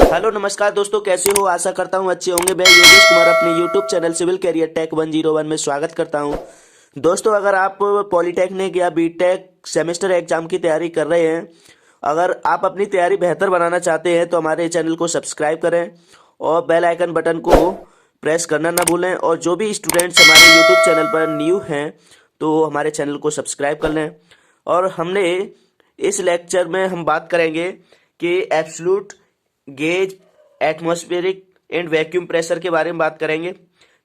Hello नमस्कार दोस्तों, कैसे हो? आशा करता हूँ अच्छे होंगे। मैं योगेश कुमार अपने YouTube channel civil career tech 101 में स्वागत करता हूँ। दोस्तों, अगर आप पॉलिटेक्निक या बीटेक सेमेस्टर एग्जाम की तैयारी कर रहे हैं, अगर आप अपनी तैयारी बेहतर बनाना चाहते हैं तो हमारे चैनल को सब्सक्राइब करें और बेल आइकन बटन को प्रेस करना ना भूलें। और जो भी स्टूडेंट्स हमारे यूट्यूब चैनल पर न्यू हैं तो हमारे चैनल को सब्सक्राइब कर लें। और हमने इस लेक्चर में हम बात करेंगे कि absolute gauge, atmospheric and vacuum pressure के बारे में बात करेंगे।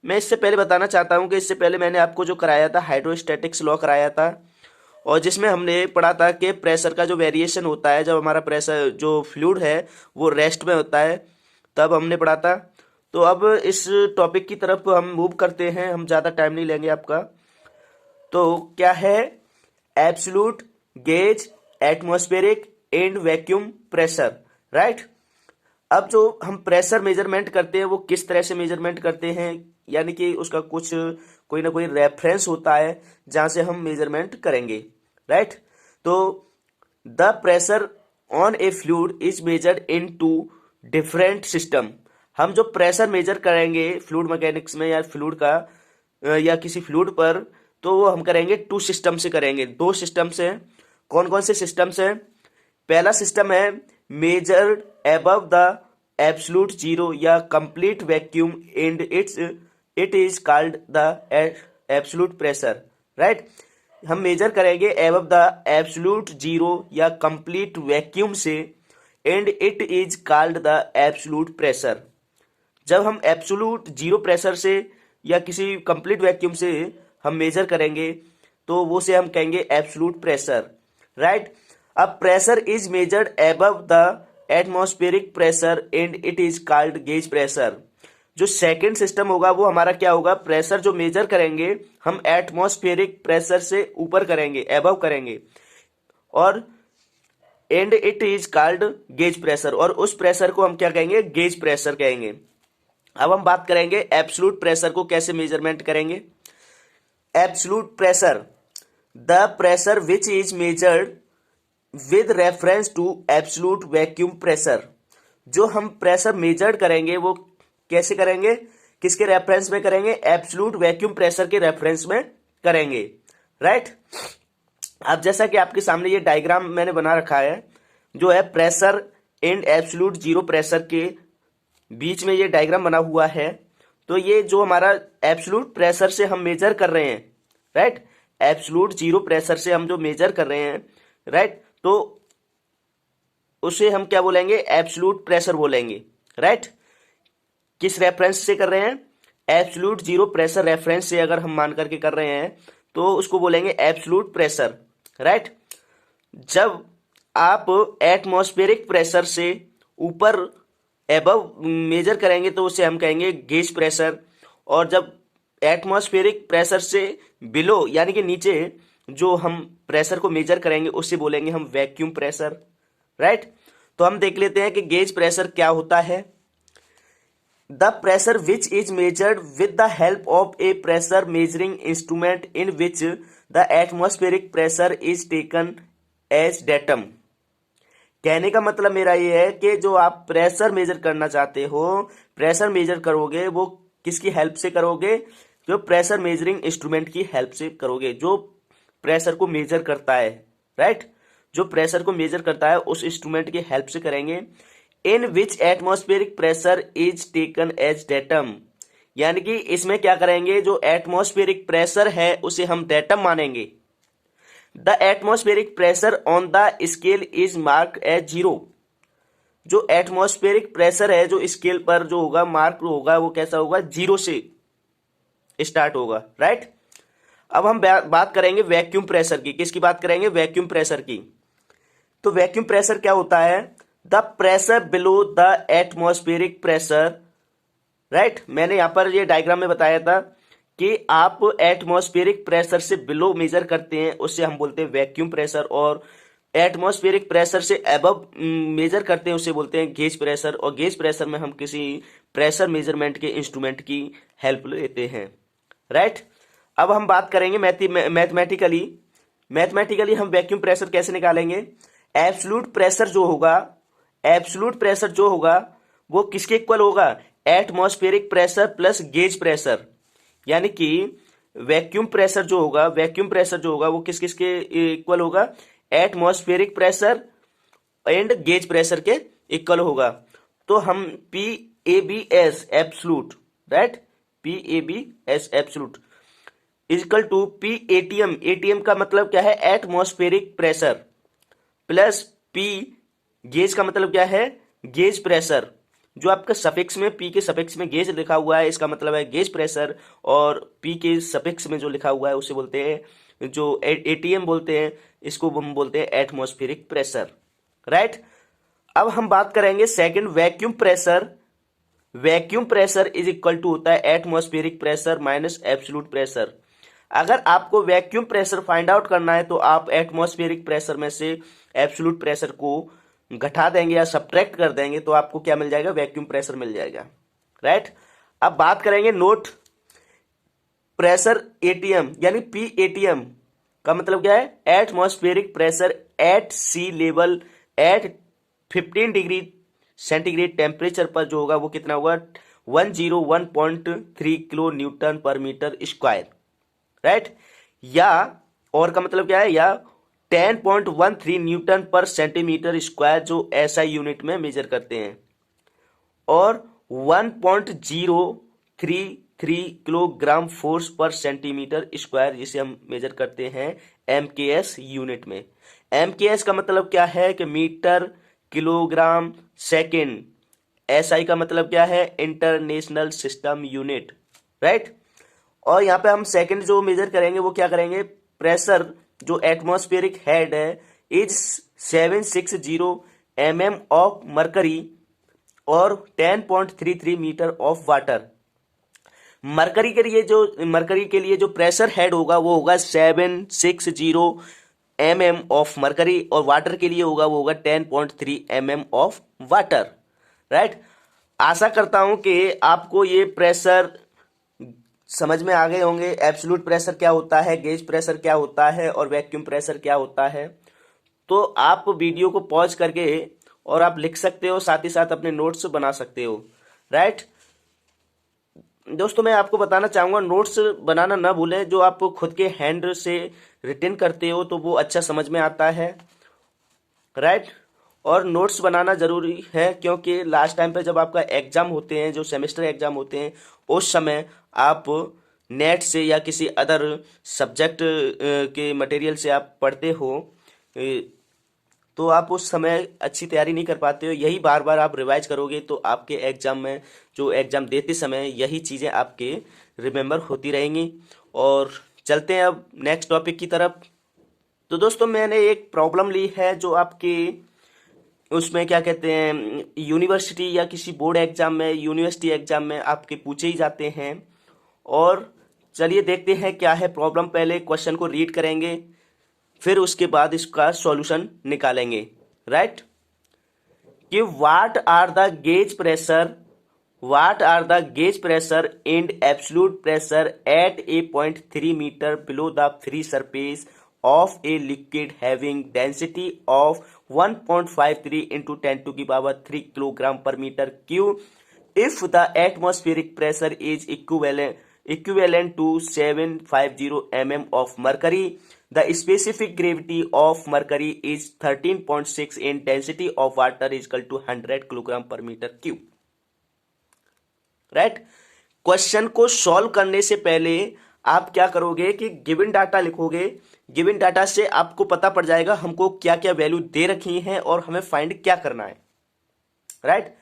मैं इससे पहले बताना चाहता हूं कि इससे पहले मैंने आपको जो कराया था हाइड्रोस्टैटिक्स लॉ कराया था, और जिसमें हमने पढ़ा था कि प्रेशर का जो वेरिएशन होता है जब हमारा प्रेशर जो फ्लूइड है वो रेस्ट में होता है, तब हमने पढ़ा था। तो अब इस टॉपिक की तरफ हम मूव करते हैं, हम ज़्यादा टाइम नहीं लेंगे आपका। तो क्या है absolute gauge, atmospheric and vacuum pressure, right? अब जो हम प्रेशर मेजरमेंट करते हैं वो किस तरह से मेजरमेंट करते हैं, यानी कि उसका कुछ कोई ना कोई रेफरेंस होता है जहां से हम मेजरमेंट करेंगे, राइट? तो the pressure on a fluid is measured in two different system. हम जो प्रेशर मेजर करेंगे फ्लूइड मैकेनिक्स में या फ्लूइड का या किसी फ्लूइड पर, तो वो हम करेंगे टू सिस्टम से करेंगे, दो सिस्टम से। कौन कौन से सिस्टम से? पहला सिस्टम है measured above the absolute zero या complete vacuum and it is called the absolute pressure, right? हम मेजर करेंगे above द एब्सोल्यूट जीरो या कंप्लीट वैक्यूम से, and it is called the absolute pressure. जब हम एब्सोल्यूट जीरो प्रेशर से या किसी कंप्लीट वैक्यूम से हम मेजर करेंगे तो वो से हम कहेंगे एब्सोल्यूट प्रेशर, राइट? अब pressure is measured above the atmospheric pressure and it is called gauge pressure. जो सेकंड सिस्टम होगा वो हमारा क्या होगा? प्रेशर जो मेजर करेंगे हम एटमॉस्फेरिक प्रेशर से ऊपर करेंगे, एबव करेंगे, और and it is called gauge pressure, और उस प्रेशर को हम क्या कहेंगे? गेज प्रेशर कहेंगे। अब हम बात करेंगे एब्सोल्यूट प्रेशर को कैसे मेजरमेंट करेंगे। Absolute pressure, the pressure which is measured with reference to absolute vacuum pressure. जो हम प्रेशर मेजर्ड करेंगे वो कैसे करेंगे? किसके रेफरेंस में करेंगे? एब्सोल्यूट वैक्यूम प्रेशर के रेफरेंस में करेंगे, राइट? अब जैसा कि आपके सामने ये डायग्राम मैंने बना रखा है, जो है pressure and absolute zero pressure के बीच में ये डायग्राम बना हुआ है। तो ये जो हमारा एब्सोल्यूट प्रेशर से हम मेजर कर रहे हैं, राइट? एब्सोल्यूट जीरो प्रेशर से हम जो मेजर कर रहे हैं, राइट, तो उसे हम क्या बोलेंगे? एब्सोल्यूट प्रेशर बोलेंगे, राइट? किस रेफरेंस से कर रहे हैं? एब्सोल्यूट जीरो प्रेशर रेफरेंस से अगर हम मान करके कर रहे हैं तो उसको बोलेंगे एब्सोल्यूट प्रेशर, राइट? जब आप एटमॉस्फेरिक प्रेशर से ऊपर एबव मेजर करेंगे तो उसे हम कहेंगे गेज प्रेशर, और जब एटमॉस्फेरिक प्रेशर से बिलो यानी कि नीचे जो हम प्रेशर को मेजर करेंगे उससे बोलेंगे हम वैक्यूम प्रेशर, राइट? तो हम देख लेते हैं कि गेज प्रेशर क्या होता है। The pressure which is measured with the help of a pressure measuring instrument in which the atmospheric pressure is taken as datum. कहने का मतलब मेरा ये है कि जो आप प्रेशर मेजर करना चाहते हो, प्रेशर मेजर करोगे वो किसकी हेल्प से करोगे? जो प्रेशर मेजरिंग इंस्ट्रूमेंट की हेल्प से करोगे, जो प्रेशर को मेजर करता है, राइट? जो प्रेशर को मेजर करता है उस इंस्ट्रूमेंट की हेल्प से करेंगे। In which atmospheric pressure is taken as datum, यानी कि इसमें क्या करेंगे? जो एटमॉस्फेरिक प्रेशर है उसे हम डेटम मानेंगे। The atmospheric pressure on the scale is mark as zero. जो एटमॉस्फेरिक प्रेशर है जो स्केल पर जो होगा मार्क होगा वो कैसा होगा? जीरो से स्टार्ट होगा, राइट? अब हम बात करेंगे वैक्यूम प्रेशर की। किसकी बात करेंगे? वैक्यूम प्रेशर की। तो वैक्यूम प्रेशर क्या होता है? The pressure below the atmospheric pressure, right? मैंने यहां पर ये डायग्राम में बताया था कि आप एटमॉस्फेरिक प्रेशर से बिलो मेजर करते हैं उससे हम बोलते हैं वैक्यूम प्रेशर, और एटमॉस्फेरिक प्रेशर से अबव मेजर करते हैं उसे बोलते हैं गेज प्रेशर, और गेज प्रेशर में हम किसी प्रेशर मेजरमेंट के इंस्ट्रूमेंट की हेल्प लेते हैं, राइट? अब हम बात करेंगे मैथमेटिकली हम वैक्यूम प्रेशर कैसे निकालेंगे। एब्सोल्यूट प्रेशर जो होगा वो किसके इक्वल होगा, atmospheric pressure plus gauge pressure. यानी कि वैक्यूम प्रेशर जो होगा, वो किस किस के इक्वल होगा, atmospheric pressure and gauge pressure के इक्वल होगा। तो हम P A B S absolute, right, P A B S absolute equal to P ATM, ATM का मतलब क्या है, atmospheric pressure, plus P gauge का मतलब क्या है, गेज प्रेशर। जो आपका सफिक्स में, पी के सफिक्स में गेज लिखा हुआ है, इसका मतलब है गेज प्रेशर, और पी के सफिक्स में जो लिखा हुआ है उसे बोलते हैं, जो एटीएम बोलते हैं, इसको हम बोलते हैं एटमॉस्फेरिक प्रेशर, राइट। अब हम बात करेंगे second, vacuum pressure. Vacuum pressure is equal to होता है atmospheric pressure minus absolute pressure. अगर आपको वैक्यूम प्रेशर फाइंड आउट करना है तो आप एटमॉस्फेरिक प्रेशर में से एब्सोल्यूट प्रेशर को घटा देंगे या सब्ट्रैक्ट कर देंगे, तो आपको क्या मिल जाएगा, वैक्यूम प्रेशर मिल जाएगा, राइट। अब बात करेंगे नोट प्रेशर एटीएम, यानी पी एटीएम का मतलब क्या है, atmospheric pressure at sea level at 15 degree centigrade temperature पर जो होगा वो कितना होगा, 101.3 किलो न्यूटन पर मीटर स्क्वायर, राइट। या और का मतलब क्या है, या 10.13 न्यूटन पर सेंटीमीटर स्क्वायर, जो एसआई यूनिट में मेजर करते हैं, और 1.033 किलोग्राम फोर्स पर सेंटीमीटर स्क्वायर, जिसे हम मेजर करते हैं एमकेएस यूनिट में। एमकेएस का मतलब क्या है कि मीटर किलोग्राम सेकेंड, एसआई का मतलब क्या है, इंटरनेशनल सिस्टम यूनिट, राइट। और यहाँ पे हम सेकंड जो मेजर करेंगे वो क्या करेंगे, प्रेशर जो एटमॉस्फेरिक हेड है इज 760 mm ऑफ मरकरी और 10.33 मीटर ऑफ वाटर। मरकरी के लिए जो प्रेशर हेड होगा वो होगा 760 mm ऑफ मरकरी, और वाटर के लिए होगा वो होगा 10.3 mm ऑफ वाटर, राइट। आशा करता हूं कि आपको ये प्रेशर समझ में आ गए होंगे, एब्सोल्यूट प्रेशर क्या होता है, गेज प्रेशर क्या होता है, और वैक्यूम प्रेशर क्या होता है। तो आप वीडियो को पॉज करके और आप लिख सकते हो, साथ ही साथ अपने नोट्स बना सकते हो, राइट। दोस्तों मैं आपको बताना चाहूंगा, नोट्स बनाना ना भूलें, जो आप खुद के हैंड से रिटन करते हो तो वो अच्छा समझ में आता है, राइट। और नोट्स बनाना जरूरी है, क्योंकि लास्ट टाइम पे जब आपका एग्जाम होते हैं, जो सेमेस्टर एग्जाम होते हैं, उस समय आप नेट से या किसी अदर सब्जेक्ट के मटेरियल से आप पढ़ते हो, तो आप उस समय अच्छी तैयारी नहीं कर पाते हो। यही बार बार आप रिवाइज करोगे तो आपके एग्जाम में, जो एग्जाम देते समय, यही चीज़ें आपके रिमेंबर होती रहेंगी। और चलते हैं अब नेक्स्ट टॉपिक की तरफ। तो दोस्तों मैंने एक प्रॉब्लम ली है, जो आपके उसमें क्या कहते हैं, यूनिवर्सिटी या किसी बोर्ड एग्जाम में, यूनिवर्सिटी एग्जाम में आपके पूछे ही जाते हैं। और चलिए देखते हैं क्या है प्रॉब्लम। पहले क्वेश्चन को रीड करेंगे, फिर उसके बाद इसका सॉल्यूशन निकालेंगे, राइट। कि what are the gauge pressure and absolute pressure at a 0.3 metre below the free surface of a liquid having density of 1.53 into 10 to the power 3 kilogram per meter cube if the atmospheric pressure is equivalent to 750 mm of mercury. The specific gravity of mercury is 13.6 and density of water is equal to 100 kilogram per meter cube. Right. Question को solve करने से पहले आप क्या करोगे कि given data लिखोगे। Given data से आपको पता पड़ जाएगा हमको क्या क्या वैल्यू दे रखी हैं और हमें फाइंड क्या करना है, राइट।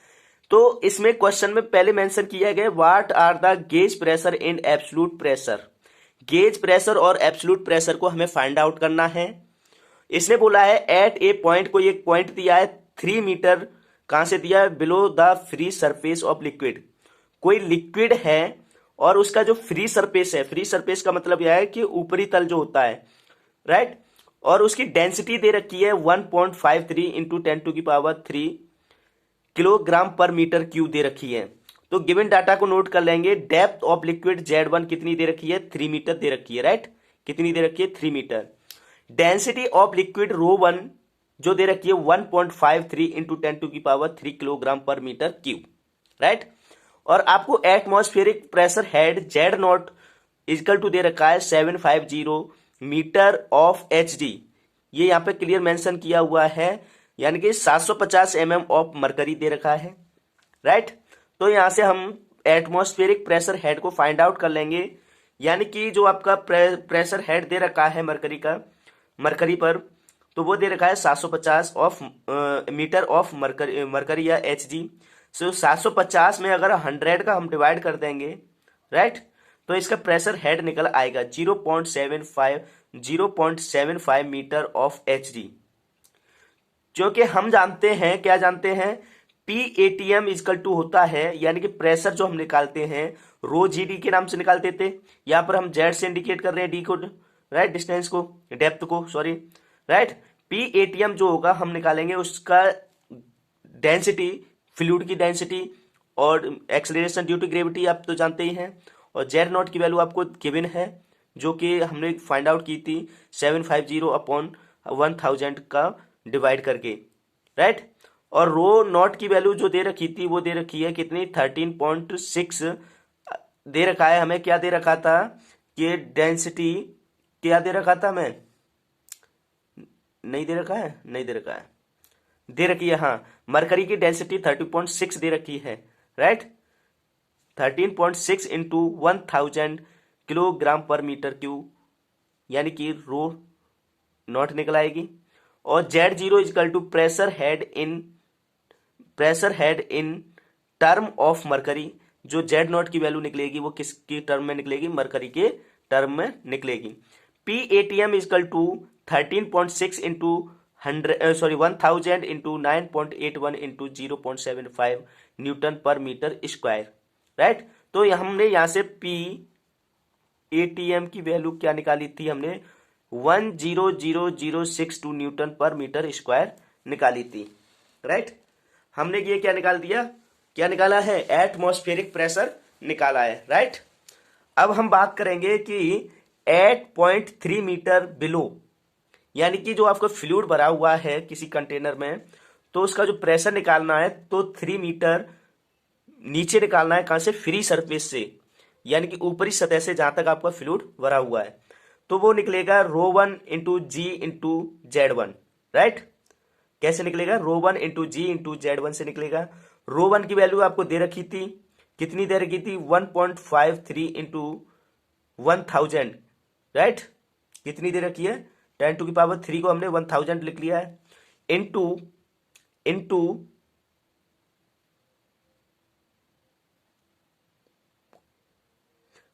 तो इसमें क्वेश्चन में पहले मेंशन किया गया what are the gauge pressure and absolute pressure. Gauge pressure और एब्सोल्यूट प्रेशर को हमें फाइंड आउट करना है। इसने बोला है एट ए पॉइंट, कोई एक पॉइंट दिया है 3 मीटर, कहां से दिया है, below the free surface of liquid. कोई लिक्विड है और उसका जो फ्री सरफेस है, फ्री सरफेस का मतलब यह है कि ऊपरी तल जो होता है, राइट, और उसकी डेंसिटी दे रखी है 1.53 इंटू 10 टू की पावर 3 किलोग्राम पर मीटर क्यूब दे रखी है। तो गिवन डाटा को नोट कर लेंगे। डेप्थ ऑफ लिक्विड Z1 कितनी दे रखी है, 3 मीटर दे रखी है, राइट। कितनी दे रखी है, 3 मीटर। डेंसिटी ऑफ लिक्विड ρ1 जो दे रखी है 1.53 इंटू 10 टू की पावर 3 किलोग्राम पर मीटर क्यूब। राइट। और आपको atmospheric pressure head Z not equal to दे रखा है 750 मीटर ऑफ एच डी, ये यहाँ पे क्लियर मेंशन किया हुआ है, यानी कि 750 ऑफ मरकरी दे रखा है, राइट। तो यहाँ से हम एटमॉस्फेरिक प्रेशर हेड को फाइंड आउट कर लेंगे, यानी कि जो आपका प्रेशर हेड दे रखा है मरकरी पर, तो वो दे रखा है 750 ऑफ मीटर ऑफ मरकरी या एच जी। सो 750 में अगर 100 का हम डिवाइड कर देंगे, राइट, तो इसका प्रेशर हेड निकल आएगा 0.75 मीटर ऑफ एच डी। जो कि हम जानते हैं, क्या जानते हैं, PATM इजकल टू होता है, यानी कि प्रेशर जो हम निकालते हैं रो जी डी के नाम से निकालते थे, यहाँ पर हम जेड से इंडिकेट कर रहे हैं डी को, राइट, डिस्टेंस को, डेप्थ को, सॉरी, राइट। PATM जो होगा हम निकालेंगे उसका डेंसिटी, फ्लूइड की डेंसिटी और एक्सेलरेशन ड्यू टू ग्रेविटी आप तो जानते ही हैं, और जेड नॉट की वैल्यू आपको गिवन है जो कि हमने फाइंड आउट की थी 750/1000 का डिवाइड करके, राइट। और रो नॉट की वैल्यू जो दे रखी थी वो दे रखी है कितनी, 13.6 दे रखा है हमें। क्या दे रखा था कि डेंसिटी, क्या दे रखा था हमें, नहीं दे रखा है, नहीं दे रखा है, दे रखी है, हाँ, मरकरी की डेंसिटी 30.6 दे रखी है, राइट। 13.6 इंटू 1000 किलोग्राम पर मीटर क्यूब, यानी कि रो नॉट निकल आएगी। और Z zero equal to pressure head in term of mercury, जो जेड नॉट की वैल्यू निकलेगी वो किसकी टर्म में निकलेगी, मरकरी के टर्म में निकलेगी। PATM equal to 13.6 into 1000 into 9.81 into 0.75 newton पर मीटर स्क्वायर, राइट। तो हमने यहां से PATM की वैल्यू क्या निकाली थी, हमने 100,062 न्यूटन पर मीटर स्क्वायर निकाली थी, राइट। हमने ये क्या निकाल दिया, क्या निकाला है, एटमॉस्फेरिक प्रेशर निकाला है, राइट। अब हम बात करेंगे कि 8.3 मीटर बिलो, यानी कि जो आपका फ्लूइड भरा हुआ है किसी कंटेनर में, तो उसका जो प्रेशर निकालना है तो 3 मीटर नीचे निकालना है, कहां से, फ्री सरफेस से, यानी कि ऊपरी सतह से जहां तक आपका फ्लूइड भरा हुआ है, तो वो निकलेगा ρ1 इंटू जी इंटू Z1, राइट। कैसे निकलेगा, ρ1 इंटू जी इंटू Z1 से निकलेगा। ρ1 की वैल्यू आपको दे रखी थी, कितनी दे रखी थी, 1.53 इंटू 1000, राइट, कितनी दे रखी है, 10⁻³ को हमने 1000 लिख लिया है, into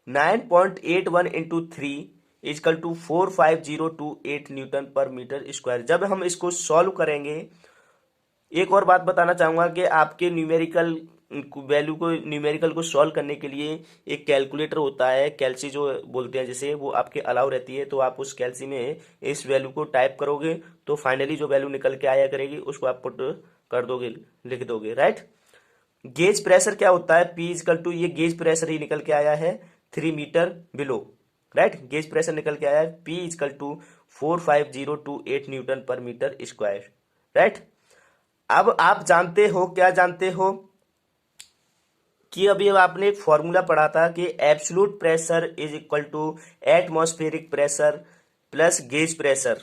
9.81 into 3 equal to 45028 newton पर मीटर स्क्वायर। जब हम इसको सॉल्व करेंगे, एक और बात बताना चाहूंगा कि आपके न्यूमेरिकल को सॉल्व करने के लिए एक कैलकुलेटर होता है, कैल्सी जो बोलते हैं जिसे, वो आपके अलाउ रहती है, तो आप उस कैल्सी में इस वैल्यू को टाइप करोगे तो फाइनली जो वैल्यू निकल के आया करेगी उसको आप पुट कर दोगे, लिख दोगे, राइट। गेज प्रेशर क्या होता है, P इजकल टू, ये गेज प्रेशर ही निकल के आया है 3 metre below, right. Gauge pressure निकल के आया है P इजकल टू 45028 न्यूटन पर मीटर स्क्वायर, राइट। अब आप जानते हो, क्या जानते हो कि अभी आपने एक फॉर्मूला पढ़ा था कि absolute pressure is equal to atmospheric pressure plus gauge pressure.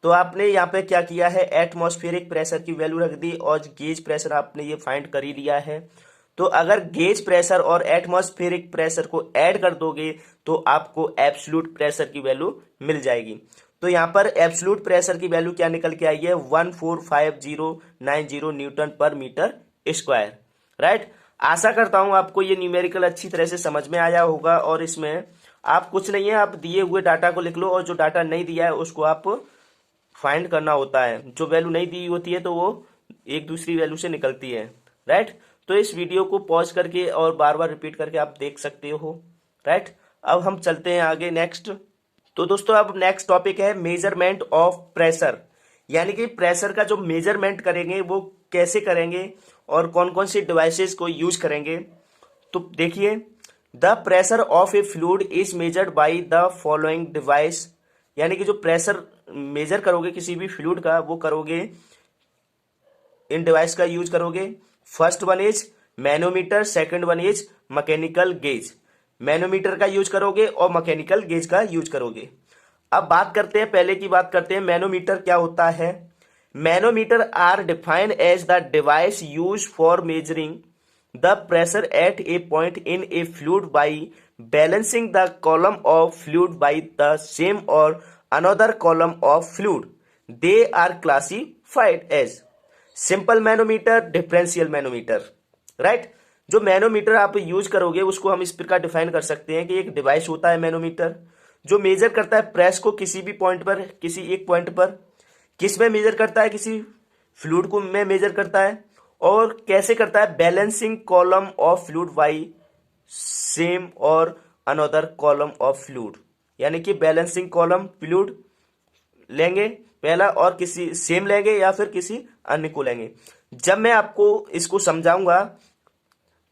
तो आपने यहाँ पे क्या किया है, एटमॉस्फेरिक प्रेशर की वैल्यू रख दी और गेज प्रेशर आपने ये फाइंड कर ही लिया है। तो अगर गेज प्रेशर और एटमॉस्फेरिक प्रेशर को ऐड कर दोगे तो आपको एब्सोल्यूट प्रेशर की वैल्यू मिल जाएगी। तो यहाँ पर एब्सोल्यूट प्रेशर की वैल्यू क्या निकल के आई है, 145,090 न्यूटन पर मीटर स्क्वायर, राइट। आशा करता हूं आपको ये न्यूमेरिकल अच्छी तरह से समझ में आया होगा, और इसमें आप कुछ नहीं है, आप दिए हुए डाटा को लिख लो और जो डाटा नहीं दिया है उसको आप फाइंड करना होता है। जो वैल्यू नहीं दी होती है तो वो एक दूसरी वैल्यू से निकलती है, राइट। तो इस वीडियो को पॉज करके और बार बार रिपीट करके आप देख सकते हो, राइट। अब हम चलते हैं आगे नेक्स्ट। तो दोस्तों अब नेक्स्ट टॉपिक है मेजरमेंट ऑफ प्रेशर, यानी कि प्रेशर का जो मेजरमेंट करेंगे वो कैसे करेंगे और कौन कौन सी डिवाइसेस को यूज करेंगे। तो देखिए, the pressure of A fluid is measured by the following device, यानी कि जो प्रेशर मेजर करोगे किसी भी फ्लूइड का वो करोगे इन डिवाइस का यूज करोगे। First one is manometer, second one is mechanical gauge. Manometer का यूज करोगे और मैकेनिकल गेज का यूज करोगे। अब बात करते हैं, पहले की बात करते हैं मैनोमीटर क्या होता है। Manometer are defined as the device use for measuring the pressure at a point in a fluid by balancing the column of fluid by the same और another column of fluid. They are classified as simple manometer, differential manometer. Right, जो manometer आप use करोगे उसको हम इस प्रकार define कर सकते हैं कि एक डिवाइस होता है मैनोमीटर जो मेजर करता है प्रेस को किसी भी पॉइंट पर, किसी एक पॉइंट पर। किस में मेजर करता है? किसी फ्लूइड को में मेजर करता है। और कैसे करता है? Balancing column of fluid by same और अनदर कॉलम ऑफ फ्लूइड, यानी कि बैलेंसिंग कॉलम फ्लूइड लेंगे पहला और किसी सेम लेंगे या फिर किसी अन्य को लेंगे। जब मैं आपको इसको समझाऊंगा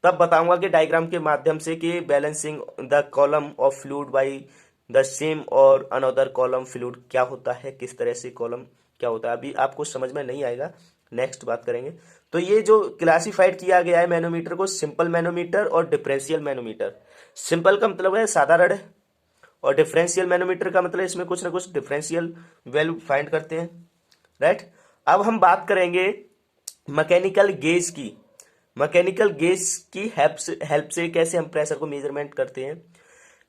तब बताऊंगा कि डायग्राम के माध्यम से कि balancing the column of fluid by the same और अनदर कॉलम फ्लूइड क्या होता है, किस तरह से कॉलम क्या होता है। अभी आपको समझ में नहीं आएगा, नेक्स्ट बात करेंगे। तो ये जो क्लासिफाइड किया गया है मैनोमीटर को, सिंपल मैनोमीटर और डिफरेंशियल मैनोमीटर। सिंपल का मतलब है साधारण, और डिफरेंशियल मैनोमीटर का मतलब इसमें कुछ ना कुछ डिफरेंशियल वैल्यू फाइंड करते हैं। राइट, अब हम बात करेंगे मैकेनिकल गेज की। मैकेनिकल गेज की हेल्प से कैसे हम प्रेशर को मेजरमेंट करते हैं।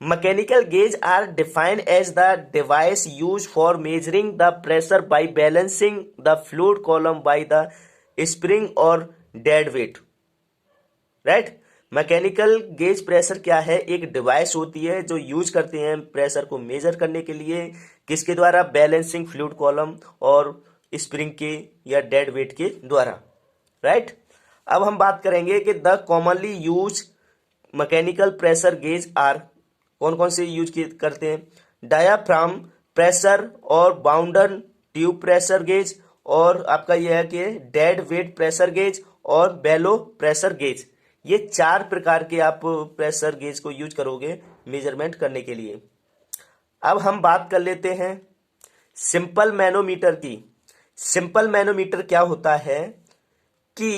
Mechanical gauge are defined as the device use for measuring the pressure by balancing the fluid column by the spring और dead weight. Right, mechanical gauge pressure क्या है? एक डिवाइस होती है जो यूज करते हैं प्रेशर को मेजर करने के लिए। किसके द्वारा? बैलेंसिंग फ्लूइड कॉलम और स्प्रिंग के या डेड वेट के द्वारा। राइट, अब हम बात करेंगे कि the commonly use mechanical pressure gauge are, कौन कौन से यूज करते हैं? डायाफ्राम प्रेशर और बाउंडन ट्यूब प्रेशर गेज, और आपका यह है कि डेड वेट प्रेशर गेज और बेलो प्रेशर गेज। ये चार प्रकार के आप प्रेशर गेज को यूज करोगे मेजरमेंट करने के लिए। अब हम बात कर लेते हैं सिंपल मैनोमीटर की। सिंपल मैनोमीटर क्या होता है कि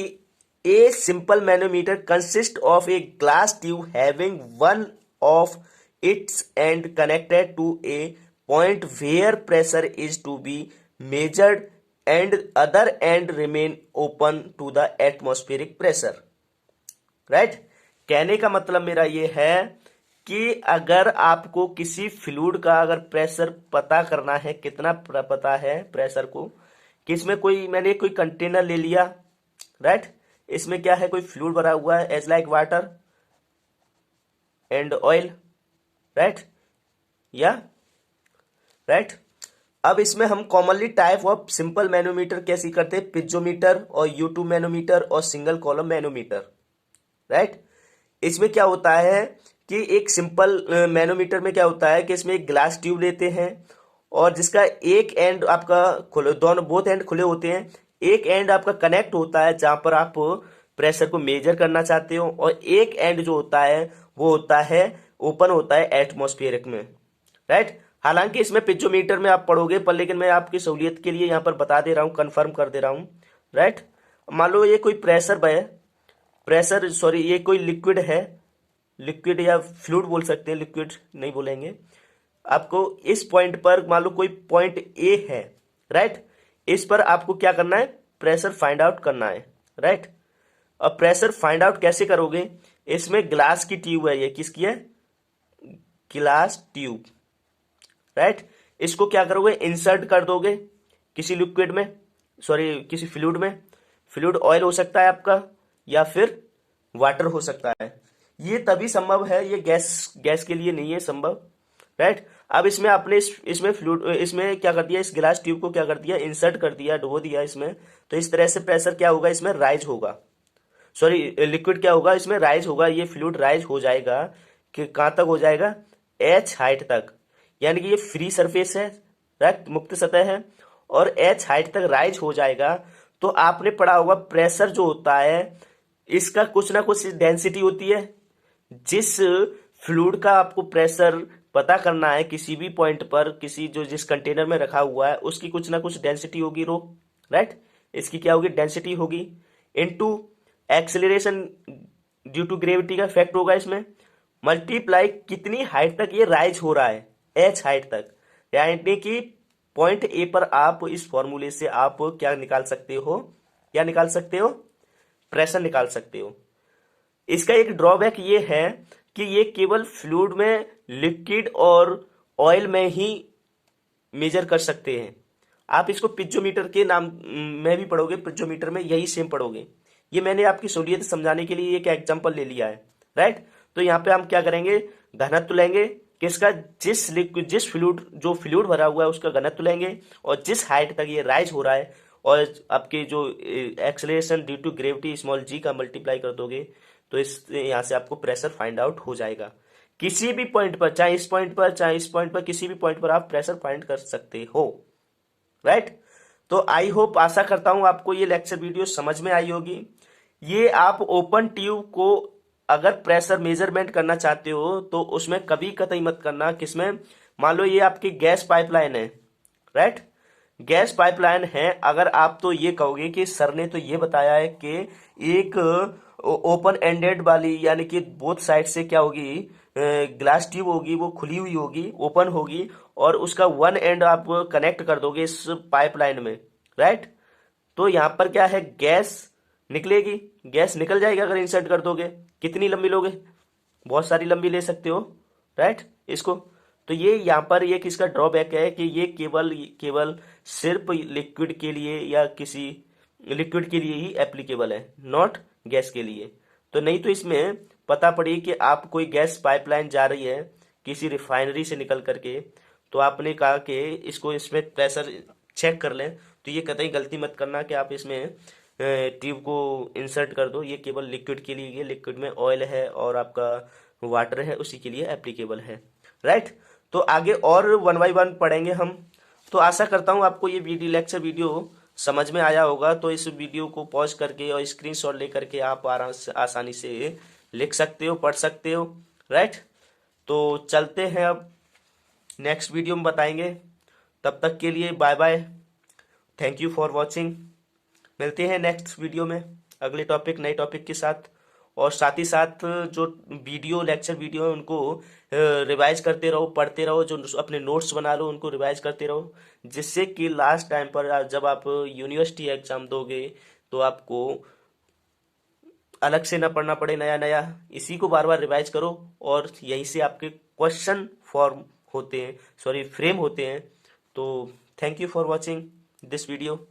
a simple manometer consist of a glass tube having one of its end connected to a point where pressure is to be measured and other end remain open to the atmospheric pressure. Right, कहने का मतलब मेरा ये है कि अगर आपको किसी फ्लूइड का अगर प्रेशर पता करना है, कितना पता है प्रेशर को, कि इसमें मैंने कोई कंटेनर ले लिया। राइट, इसमें क्या है? कोई फ्लूइड भरा हुआ है as like water and oil. Right, या राइट, अब इसमें हम commonly type of simple manometer कैसी करते हैं? पिजोमीटर और U2 मैनोमीटर और सिंगल कॉलम मैनोमीटर। राइट, इसमें क्या होता है कि एक सिंपल मैनोमीटर में क्या होता है कि इसमें एक ग्लास ट्यूब लेते हैं और जिसका एक एंड आपका खुले, दोनों बोथ एंड खुले होते हैं। एक एंड आपका कनेक्ट होता है जहां पर आप प्रेशर को मेजर करना चाहते हो, और एक एंड जो होता है वो होता है ओपन होता है एटमॉस्फेरिक में। राइट, हालांकि इसमें पिजोमीटर में आप पढ़ोगे पर लेकिन मैं आपकी सहूलियत के लिए यहाँ पर बता दे रहा हूँ, कंफर्म कर दे रहा हूँ। राइट, मान लो ये कोई ये कोई लिक्विड है, लिक्विड या फ्लूइड बोल सकते हैं, लिक्विड नहीं बोलेंगे। आपको इस पॉइंट पर मान लो कोई पॉइंट ए है। राइट, इस पर आपको क्या करना है? प्रेशर फाइंड आउट करना है। राइट, अब प्रेशर फाइंड आउट कैसे करोगे? इसमें ग्लास की ट्यूब है, ये किसकी है? Glass tube. राइट, इसको क्या करोगे? इंसर्ट कर दोगे किसी लिक्विड में, किसी फ्लूइड में। फ्लूइड ऑयल हो सकता है आपका या फिर वाटर हो सकता है। ये तभी संभव है, ये गैस के लिए नहीं है संभव। राइट, अब इसमें आपने इसमें फ्लूइड, इसमें क्या कर दिया? इस ग्लास ट्यूब को क्या कर दिया? इंसर्ट कर दिया, डुबो दिया इसमें। तो इस तरह से प्रेशर क्या होगा? इसमें राइज होगा, लिक्विड क्या होगा? इसमें राइज होगा। ये फ्लूइड राइज हो जाएगा कि कहां तक हो जाएगा? H हाइट तक, यानी कि ये फ्री सरफेस है, राइट, मुक्त सतह है, और H हाइट तक राइज हो जाएगा। तो आपने पढ़ा होगा प्रेशर जो होता है इसका कुछ ना कुछ डेंसिटी होती है। जिस फ्लूइड का आपको प्रेशर पता करना है किसी भी पॉइंट पर, जिस कंटेनर में रखा हुआ है, उसकी कुछ ना कुछ डेंसिटी होगी राइट, इसकी क्या होगी? डेंसिटी होगी into acceleration due to gravity का इफेक्ट होगा इसमें, मल्टीप्लाई कितनी हाइट तक ये राइज हो रहा है, एच हाइट तक, यानी कि पॉइंट ए पर आप इस फॉर्मूले से आप क्या निकाल सकते हो, क्या निकाल सकते हो, प्रेशर निकाल सकते हो। इसका एक ड्रॉबैक ये है कि ये केवल फ्लूइड में, लिक्विड और ऑयल में ही मेजर कर सकते हैं। आप इसको पिज्जोमीटर के नाम में भी पढ़ोगे, पिज्जोमीटर में यही सेम पढ़ोगे। ये मैंने आपकी सहूलियत समझाने के लिए एक एग्जांपल ले लिया है, राइट। तो यहाँ पे हम क्या करेंगे, घनत्व लेंगे किसका, जिस लिक्विड, जिस फ्लूइड, जो फ्लूइड भरा हुआ है उसका घनत्व लेंगे, और जिस हाइट तक ये राइज हो रहा है, और आपके जो acceleration due to gravity small g का मल्टीप्लाई कर दोगे, तो इस यहाँ से आपको प्रेशर फाइंड आउट हो जाएगा। किसी भी पॉइंट पर, चाहे इस पॉइंट पर, चाहे इस पॉइंट पर, किसी भी पॉइंट पर आप प्रेशर फाइंड कर सकते हो, राइट। तो आई होप, आशा करता हूं आपको ये लेक्चर वीडियो समझ में आई होगी। ये आप ओपन ट्यूब को अगर प्रेशर मेजरमेंट करना चाहते हो तो उसमें कभी कतई मत करना, किसमें, मान लो ये आपकी गैस पाइपलाइन है, राइट, गैस पाइपलाइन है, अगर आप तो ये कहोगे कि सर ने तो ये बताया है कि एक ओपन एंडेड वाली, यानी कि बोथ साइड से क्या होगी, ग्लास ट्यूब होगी, वो खुली हुई होगी, ओपन होगी, और उसका वन एंड आप कनेक्ट कर दोगे इस पाइपलाइन में, राइट। तो यहाँ पर क्या है, गैस निकलेगी, गैस निकल जाएगी अगर इंसर्ट कर दोगे। कितनी लंबी लोगे, बहुत सारी लंबी ले सकते हो, राइट, इसको। तो ये यहाँ पर ये किसका ड्रॉबैक है कि ये केवल केवल सिर्फ लिक्विड के लिए या किसी लिक्विड के लिए ही एप्लीकेबल है, नॉट गैस के लिए। तो नहीं तो इसमें पता पड़ी कि आप कोई गैस पाइपलाइन जा रही है किसी रिफाइनरी से निकल करके, तो आपने कहा कि इसको, इसमें प्रेशर चेक कर लें, तो ये कतई गलती मत करना कि आप इसमें ट्यूब को इंसर्ट कर दो। ये केवल लिक्विड के लिए, ये लिक्विड में ऑयल है और आपका वाटर है, उसी के लिए एप्लीकेबल है, राइट। तो आगे और वन बाई वन पढ़ेंगे हम। तो आशा करता हूँ आपको ये वीडियो, लेक्चर वीडियो समझ में आया होगा। तो इस वीडियो को पॉज करके और स्क्रीनशॉट लेकर के आप आसानी से लिख सकते हो, पढ़ सकते हो, राइट। तो चलते हैं, अब नेक्स्ट वीडियो में बताएंगे। तब तक के लिए bye bye, thank you for watching. मिलते हैं नेक्स्ट वीडियो में अगले टॉपिक, नए टॉपिक के साथ। और साथ ही साथ जो वीडियो, लेक्चर वीडियो है उनको रिवाइज करते रहो, पढ़ते रहो, जो अपने नोट्स बना लो उनको रिवाइज करते रहो, जिससे कि लास्ट टाइम पर जब आप यूनिवर्सिटी एग्जाम दोगे तो आपको अलग से ना पढ़ना पड़े नया नया। इसी को बार बार रिवाइज करो, और यहीं से आपके क्वेश्चन फॉर्म होते हैं, सॉरी फ्रेम होते हैं। तो thank you for watching this video.